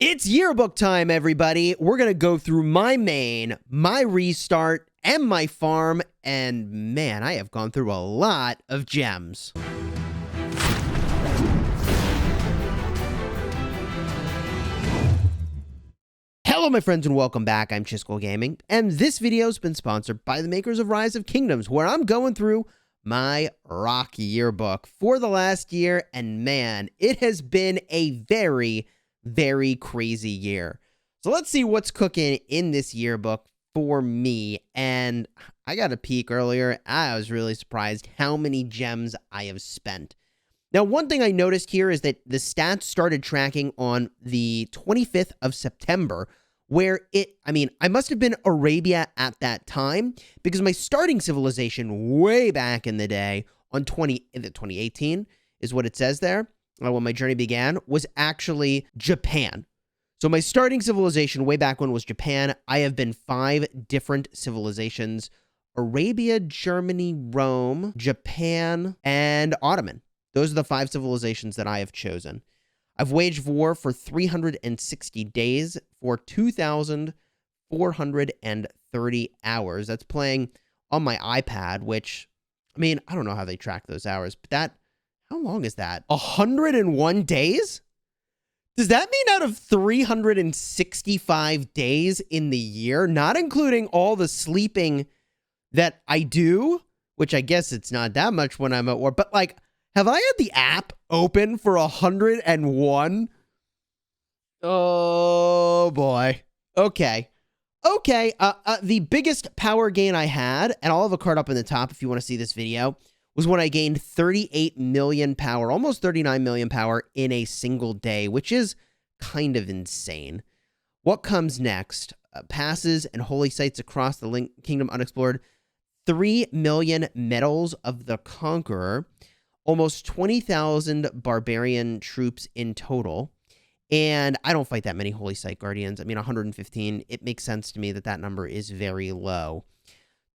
It's yearbook time, everybody. We're going to go through my main, my restart, and my farm. And man, I have gone through a lot of gems. Hello, my friends, and welcome back. I'm Chisgule Gaming, and this video has been sponsored by the makers of Rise of Kingdoms, where I'm going through my ROK Yearbook for the last year. And man, it has been a very crazy year. So let's see what's cooking in this yearbook for me. And I got a peek earlier. I was really surprised how many gems I have spent. Now, one thing I noticed here is that the stats started tracking on the 25th of September, where I must have been Arabia at that time, because my starting civilization way back in the day on 2018 is what it says there. When my journey began, was actually Japan. So my starting civilization way back when was Japan. I have been 5 different civilizations: Arabia, Germany, Rome, Japan, and Ottoman. Those are the 5 civilizations that I have chosen. I've waged war for 360 days for 2,430 hours. That's playing on my iPad, which, I don't know how they track those hours, but how long is that? 101 days? Does that mean out of 365 days in the year, not including all the sleeping that I do, which I guess it's not that much when I'm at work, but have I had the app open for 101? Oh boy. Okay. The biggest power gain I had, and I'll have a card up in the top if you want to see this video, was when I gained 38 million power, almost 39 million power in a single day, which is kind of insane. What comes next? Passes and holy sites across the kingdom unexplored. 3 million medals of the conqueror. Almost 20,000 barbarian troops in total. And I don't fight that many holy site guardians. 115. It makes sense to me that that number is very low.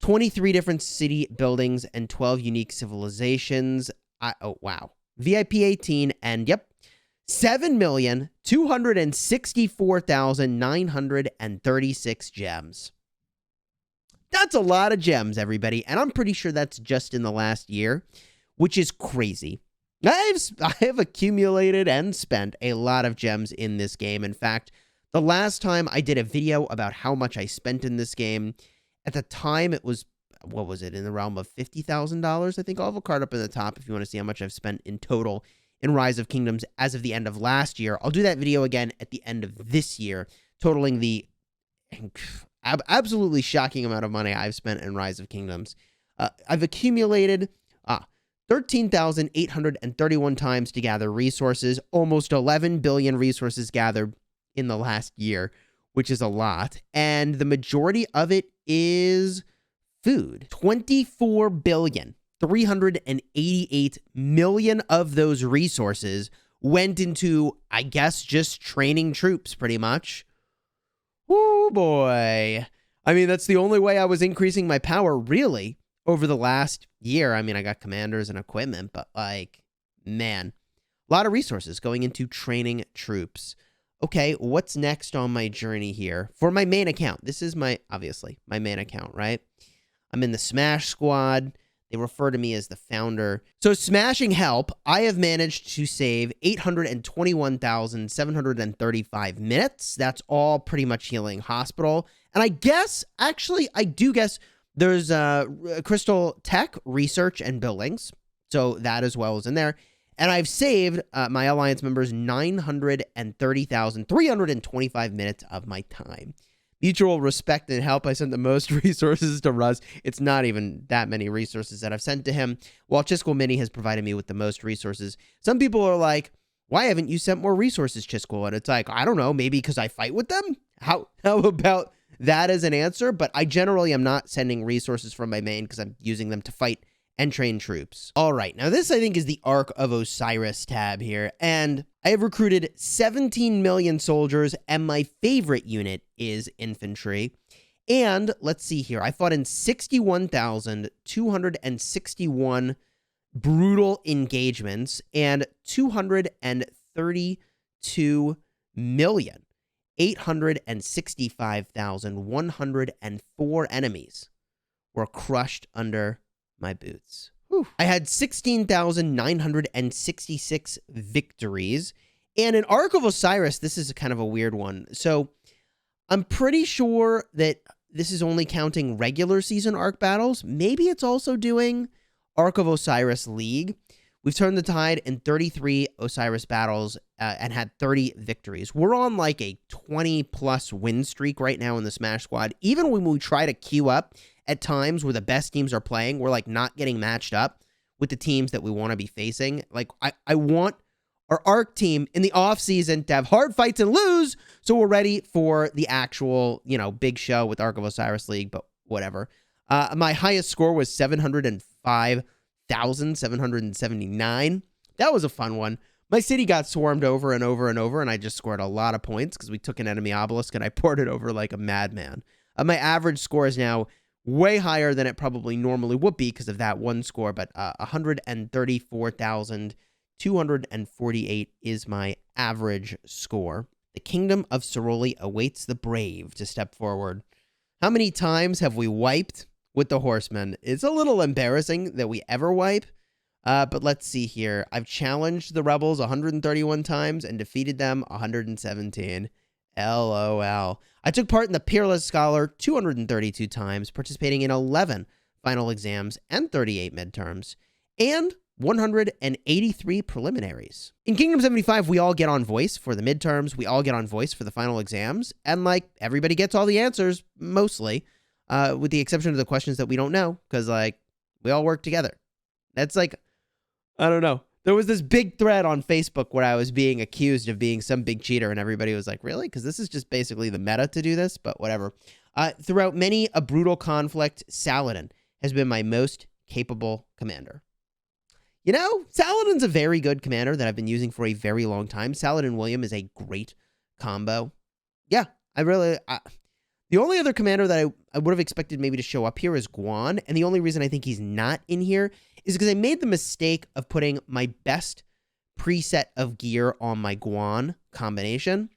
23 different city buildings and 12 unique civilizations. Oh, wow. VIP 18 and, yep, 7,264,936 gems. That's a lot of gems, everybody. And I'm pretty sure that's just in the last year, which is crazy. I have accumulated and spent a lot of gems in this game. In fact, the last time I did a video about how much I spent in this game, at the time, it was, what was it, in the realm of $50,000? I think I'll have a card up in the top if you want to see how much I've spent in total in Rise of Kingdoms as of the end of last year. I'll do that video again at the end of this year, totaling the absolutely shocking amount of money I've spent in Rise of Kingdoms. I've accumulated 13,831 times to gather resources, almost 11 billion resources gathered in the last year, which is a lot. And the majority of it is food. 24,388 million of those resources went into, I guess, just training troops, pretty much. Oh boy. That's the only way I was increasing my power, really, over the last year. I got commanders and equipment, but man, a lot of resources going into training troops. Okay, what's next on my journey here? For my main account. This is obviously, my main account, right? I'm in the Smash Squad. They refer to me as the founder. So smashing help, I have managed to save 821,735 minutes. That's all pretty much healing hospital. And I guess, actually, I do guess there's Crystal Tech, Research, and Buildings. So that as well is in there. And I've saved my Alliance members 930,325 minutes of my time. Mutual respect and help. I sent the most resources to Russ. It's not even that many resources that I've sent to him, while Chisgule Mini has provided me with the most resources. Some people are like, why haven't you sent more resources, Chisgule? And it's like, I don't know, maybe because I fight with them? How about that as an answer? But I generally am not sending resources from my main because I'm using them to fight and train troops. All right, now this I think is the Ark of Osiris tab here, and I have recruited 17 million soldiers, and my favorite unit is infantry. And let's see here, I fought in 61,261 brutal engagements and 232 million 865,104 enemies were crushed under my boots. Whew. I had 16,966 victories. And in Ark of Osiris, this is kind of a weird one. So I'm pretty sure that this is only counting regular season Ark battles. Maybe it's also doing Ark of Osiris League. We've turned the tide in 33 Osiris battles and had 30 victories. We're on like a 20-plus win streak right now in the Smash Squad. Even when we try to queue up at times where the best teams are playing, we're like not getting matched up with the teams that we want to be facing. Like I want our Ark team in the offseason to have hard fights and lose, so we're ready for the actual, big show with Ark of Osiris League, but whatever. My highest score was 705,779. That was a fun one. My city got swarmed over and over and over, and I just scored a lot of points because we took an enemy obelisk, and I poured it over like a madman. My average score is now way higher than it probably normally would be because of that one score, but 134,248 is my average score. The Kingdom of Ceroli awaits the brave to step forward. How many times have we wiped with the horsemen? It's a little embarrassing that we ever wipe, but let's see here. I've challenged the rebels 131 times and defeated them 117. LOL. I took part in the Peerless Scholar 232 times, participating in 11 final exams and 38 midterms, and 183 preliminaries. In Kingdom 75, we all get on voice for the midterms, we all get on voice for the final exams, and everybody gets all the answers, mostly, with the exception of the questions that we don't know, because we all work together. That's I don't know. There was this big thread on Facebook where I was being accused of being some big cheater, and everybody was like, really? Because this is just basically the meta to do this, but whatever. Throughout many a brutal conflict, Saladin has been my most capable commander. Saladin's a very good commander that I've been using for a very long time. Saladin William is a great combo. Yeah, the only other commander that I would have expected maybe to show up here is Guan, and the only reason I think he's not in here is because I made the mistake of putting my best preset of gear on my Guan combination,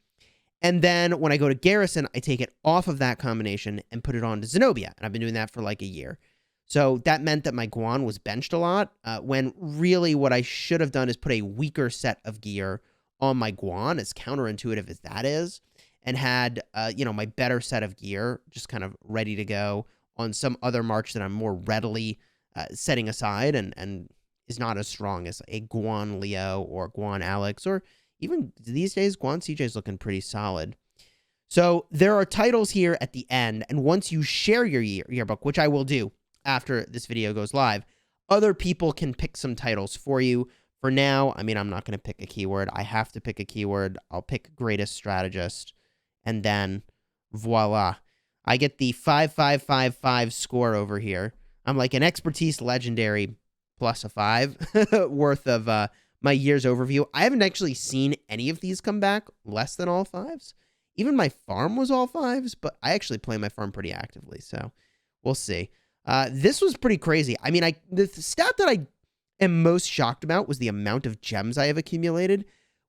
and then when I go to Garrison, I take it off of that combination and put it on to Zenobia, and I've been doing that for a year. So that meant that my Guan was benched a lot, when really what I should have done is put a weaker set of gear on my Guan, as counterintuitive as that is, and had, my better set of gear just kind of ready to go on some other march that I'm more readily setting aside and is not as strong as a Guan Leo or Guan Alex, or even these days, Guan CJ is looking pretty solid. So there are titles here at the end, and once you share your yearbook, which I will do after this video goes live, other people can pick some titles for you. For now, I'm not going to pick a keyword. I have to pick a keyword. I'll pick Greatest Strategist, and then voila. I get the 5555 score over here. I'm like an Expertise Legendary plus a 5 worth of my year's overview. I haven't actually seen any of these come back less than all 5s. Even my farm was all 5s, but I actually play my farm pretty actively, so we'll see. This was pretty crazy. The stat that I am most shocked about was the amount of gems I have accumulated,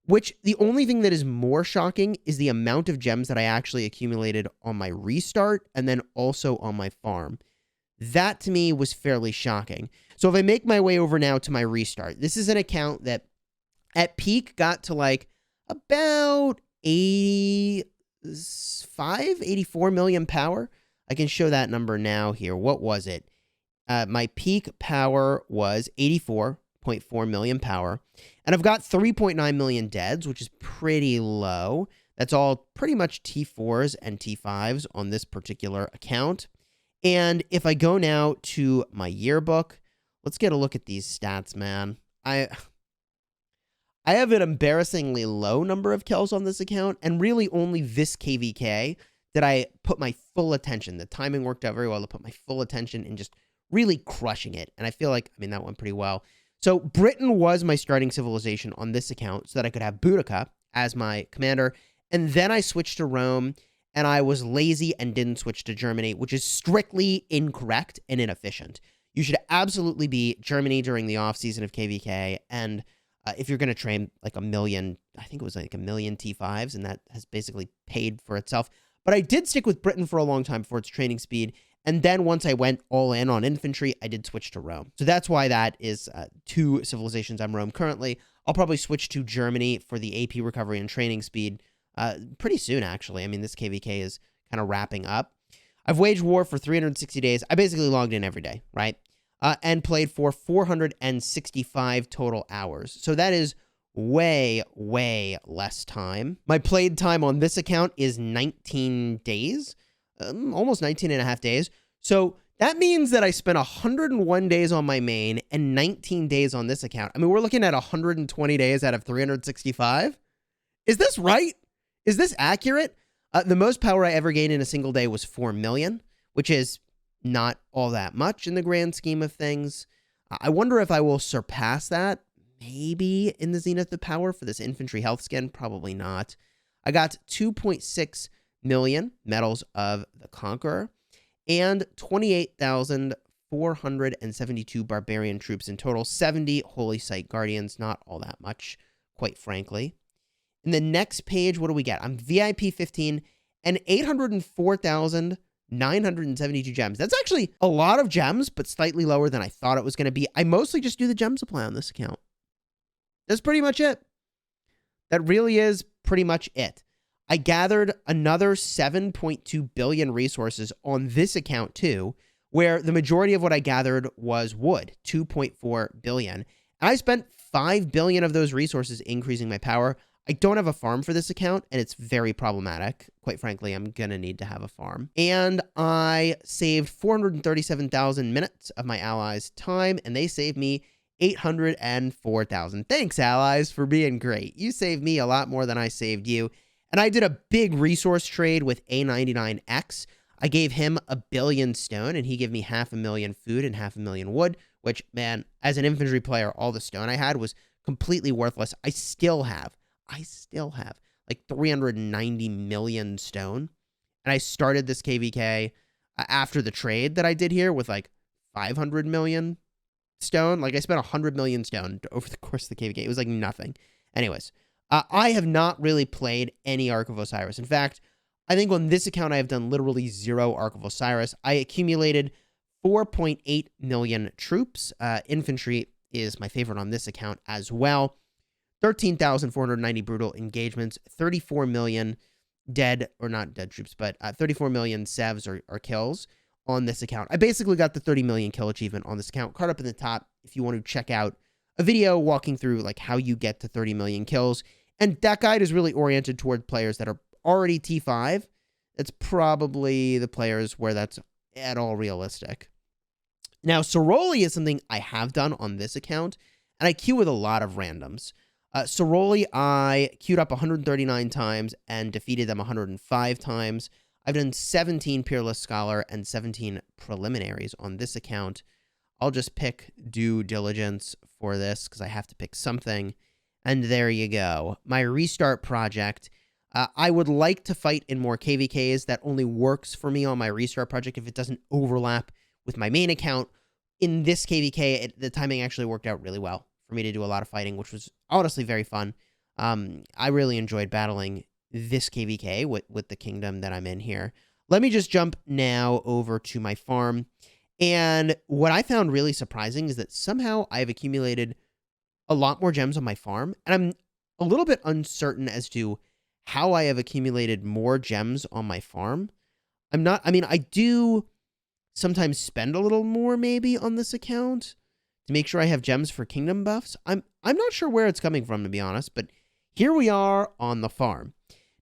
which the only thing that is more shocking is the amount of gems that I actually accumulated on my restart and then also on my farm. That to me was fairly shocking. So if I make my way over now to my restart, this is an account that at peak got to about 84 million power. I can show that number now here. What was it? My peak power was 84.4 million power. And I've got 3.9 million deads, which is pretty low. That's all pretty much T4s and T5s on this particular account. And if I go now to my yearbook, let's get a look at these stats, man. I have an embarrassingly low number of kills on this account, and really only this KVK that I put my full attention. The timing worked out very well to put my full attention in just really crushing it. And I feel like, that went pretty well. So Britain was my starting civilization on this account so that I could have Boudica as my commander. And then I switched to Rome, and I was lazy and didn't switch to Germany, which is strictly incorrect and inefficient. You should absolutely be Germany during the off season of KVK, and if you're going to train like a million, I think it was like a million T5s, and that has basically paid for itself. But I did stick with Britain for a long time for its training speed. And then once I went all in on infantry, I did switch to Rome. So that's why that is 2 civilizations I'm Rome currently. I'll probably switch to Germany for the AP recovery and training speed pretty soon, actually. I mean, this KVK is kind of wrapping up. I've waged war for 360 days. I basically logged in every day, right? And played for 465 total hours. So that is way, way less time. My played time on this account is 19 days, almost 19 and a half days. So that means that I spent 101 days on my main and 19 days on this account. I mean, we're looking at 120 days out of 365. Is this right? Is this accurate? The most power I ever gained in a single day was 4 million, which is not all that much in the grand scheme of things. I wonder if I will surpass that. Maybe in the Zenith of Power for this infantry health skin. Probably not. I got 2.6 million medals of the Conqueror and 28,472 barbarian troops in total. 70 Holy Site Guardians. Not all that much, quite frankly. In the next page, what do we get? I'm VIP 15 and 804,972 gems. That's actually a lot of gems, but slightly lower than I thought it was going to be. I mostly just do the gem supply on this account. That's pretty much it. That really is pretty much it. I gathered another 7.2 billion resources on this account too, where the majority of what I gathered was wood, 2.4 billion. And I spent 5 billion of those resources increasing my power. I don't have a farm for this account, and it's very problematic. Quite frankly, I'm going to need to have a farm. And I saved 437,000 minutes of my allies' time, and they saved me 804,000. Thanks, allies, for being great. You saved me a lot more than I saved you. And I did a big resource trade with A99X. I gave him 1 billion stone, and he gave me 500,000 food and 500,000 wood, which, man, as an infantry player, all the stone I had was completely worthless. I still have like 390 million stone. And I started this KVK after the trade that I did here with like 500 million stone. Like I spent 100 million stone over the course of the KVK. It was like nothing. Anyways, I have not really played any Ark of Osiris. In fact, I think on this account, I have done literally 0 Ark of Osiris. I accumulated 4.8 million troops. Infantry is my favorite on this account as well. 13,490 brutal engagements, 34 million dead, or not dead troops, but 34 million sevs or kills on this account. I basically got the 30 million kill achievement on this account. Card up in the top if you want to check out a video walking through like how you get to 30 million kills. And that guide is really oriented toward players that are already T5. It's probably the players where that's at all realistic. Now, Soroli is something I have done on this account, and I queue with a lot of randoms. Soroli, I queued up 139 times and defeated them 105 times. I've done 17 Peerless Scholar and 17 preliminaries on this account. I'll just pick Due Diligence for this because I have to pick something. And there you go. My restart project. I would like to fight in more KVKs. That only works for me on my restart project if it doesn't overlap with my main account. In this KVK, the timing actually worked out really well for me to do a lot of fighting, which was honestly very fun. I really enjoyed battling this KVK with the kingdom that I'm in here. Let me just jump now over to my farm. And what I found really surprising is that somehow I've accumulated a lot more gems on my farm. And I'm a little bit uncertain as to how I have accumulated more gems on my farm. I do sometimes spend a little more maybe on this account to make sure I have gems for kingdom buffs. I'm not sure where it's coming from, to be honest, but here we are on the farm.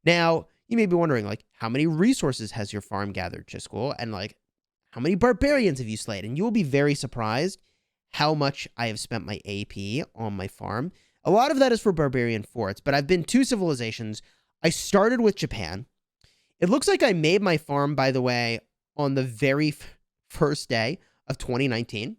Now, you may be wondering, like, how many resources has your farm gathered, Chisgule? And, like, how many barbarians have you slayed? And you will be very surprised how much I have spent my AP on my farm. A lot of that is for barbarian forts, but I've been 2 civilizations. I started with Japan. It looks like I made my farm, by the way, on the very first day of 2019.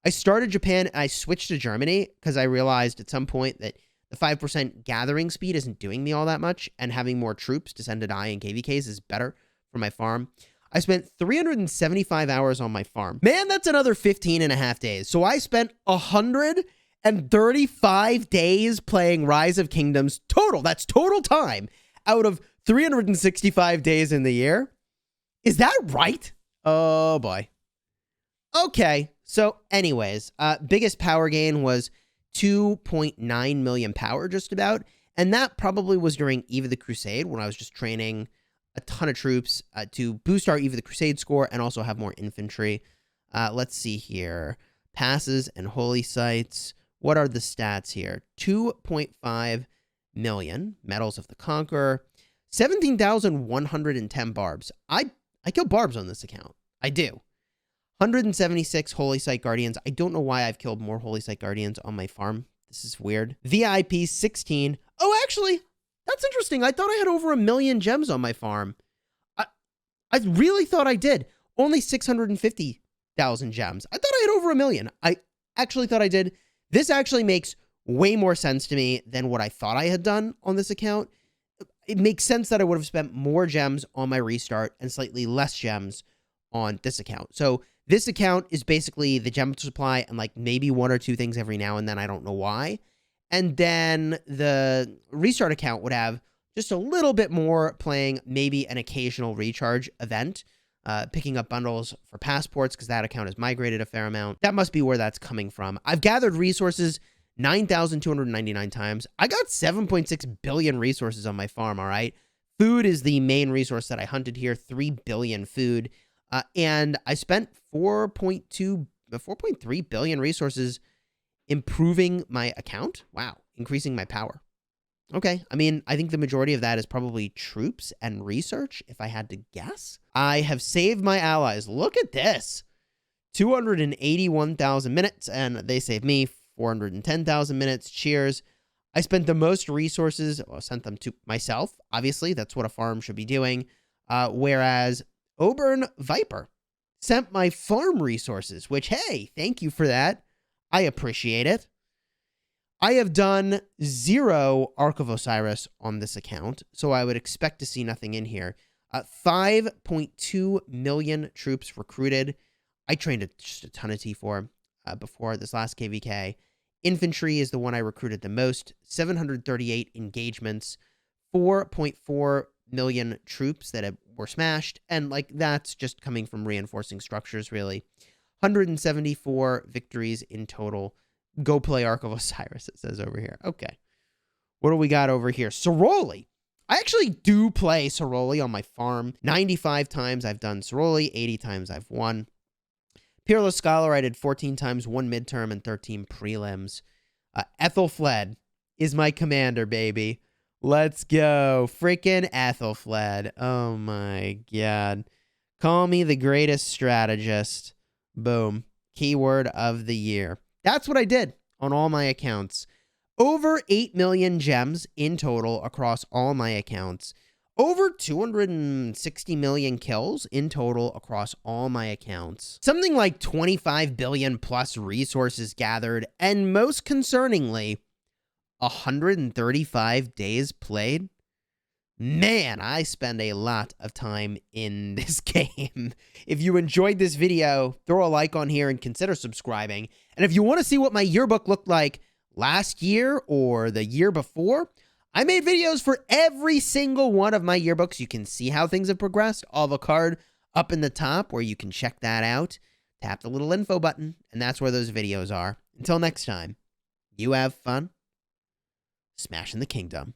I started Japan and I switched to Germany because I realized at some point that the 5% gathering speed isn't doing me all that much, and having more troops to send to die in KVKs is better for my farm. I spent 375 hours on my farm. Man, that's another 15 and a half days. So I spent 100 35 days playing Rise of Kingdoms total. That's total time out of 365 days in the year. Is that right? Oh boy. Okay. So anyways, biggest power gain was 2.9 million power just about. And that probably was during Eve of the Crusade when I was just training a ton of troops to boost our Eve of the Crusade score and also have more infantry. Let's see here. Passes and holy sites. What are the stats here? 2.5 million medals of the Conqueror. 17,110 barbs. I kill barbs on this account. I do. 176 Holy Site Guardians. I don't know why I've killed more Holy Site Guardians on my farm. This is weird. VIP 16. Oh, actually, that's interesting. I thought I had over 1 million gems on my farm. I really thought I did. Only 650,000 gems. I thought I had over 1 million. I actually thought I did. This actually makes way more sense to me than what I thought I had done on this account. It makes sense that I would have spent more gems on my restart and slightly less gems on this account. So this account is basically the gem supply and like maybe 1 or 2 things every now and then. I don't know why. And then the restart account would have just a little bit more playing maybe an occasional recharge event, picking up bundles for passports because that account has migrated a fair amount. That must be where that's coming from. I've gathered resources 9,299 times. I got 7.6 billion resources on my farm, all right? Food is the main resource that I hunted here, 3 billion food. And I spent 4.3 billion resources improving my account. Wow, increasing my power. Okay, I mean, I think the majority of that is probably troops and research, if I had to guess. I have saved my allies. Look at this. 281,000 minutes, and they saved me 410,000 minutes. Cheers. I spent the most resources, well, sent them to myself. Obviously, that's what a farm should be doing. Whereas Auburn Viper sent my farm resources, which, hey, thank you for that. I appreciate it. I have done 0 Ark of Osiris on this account, so I would expect to see nothing in here. 5.2 million troops recruited. I trained just a ton of T4 before this last KVK. Infantry is the one I recruited the most. 738 engagements. 4.4 million troops that were smashed. And like that's just coming from reinforcing structures, really. 174 victories in total. Go play Ark of Osiris, it says over here. Okay. What do we got over here? Soroli. I actually do play Soroli on my farm. 95 times I've done Soroli. 80 times I've won. Peerless Scholar, I did 14 times, 1 midterm and 13 prelims. Ethelfled is my commander, baby. Let's go. Freaking Ethelfled. Oh my god. Call me the greatest strategist. Boom. Keyword of the year. That's what I did on all my accounts. Over 8 million gems in total across all my accounts. Over 260 million kills in total across all my accounts. Something like 25 billion plus resources gathered. And most concerningly, 135 days played. Man, I spend a lot of time in this game. If you enjoyed this video, throw a like on here and consider subscribing. And if you want to see what my yearbook looked like last year or the year before, I made videos for every single one of my yearbooks. You can see how things have progressed. I'll have a card up in the top where you can check that out. Tap the little info button, and that's where those videos are. Until next time, you have fun smashing the kingdom.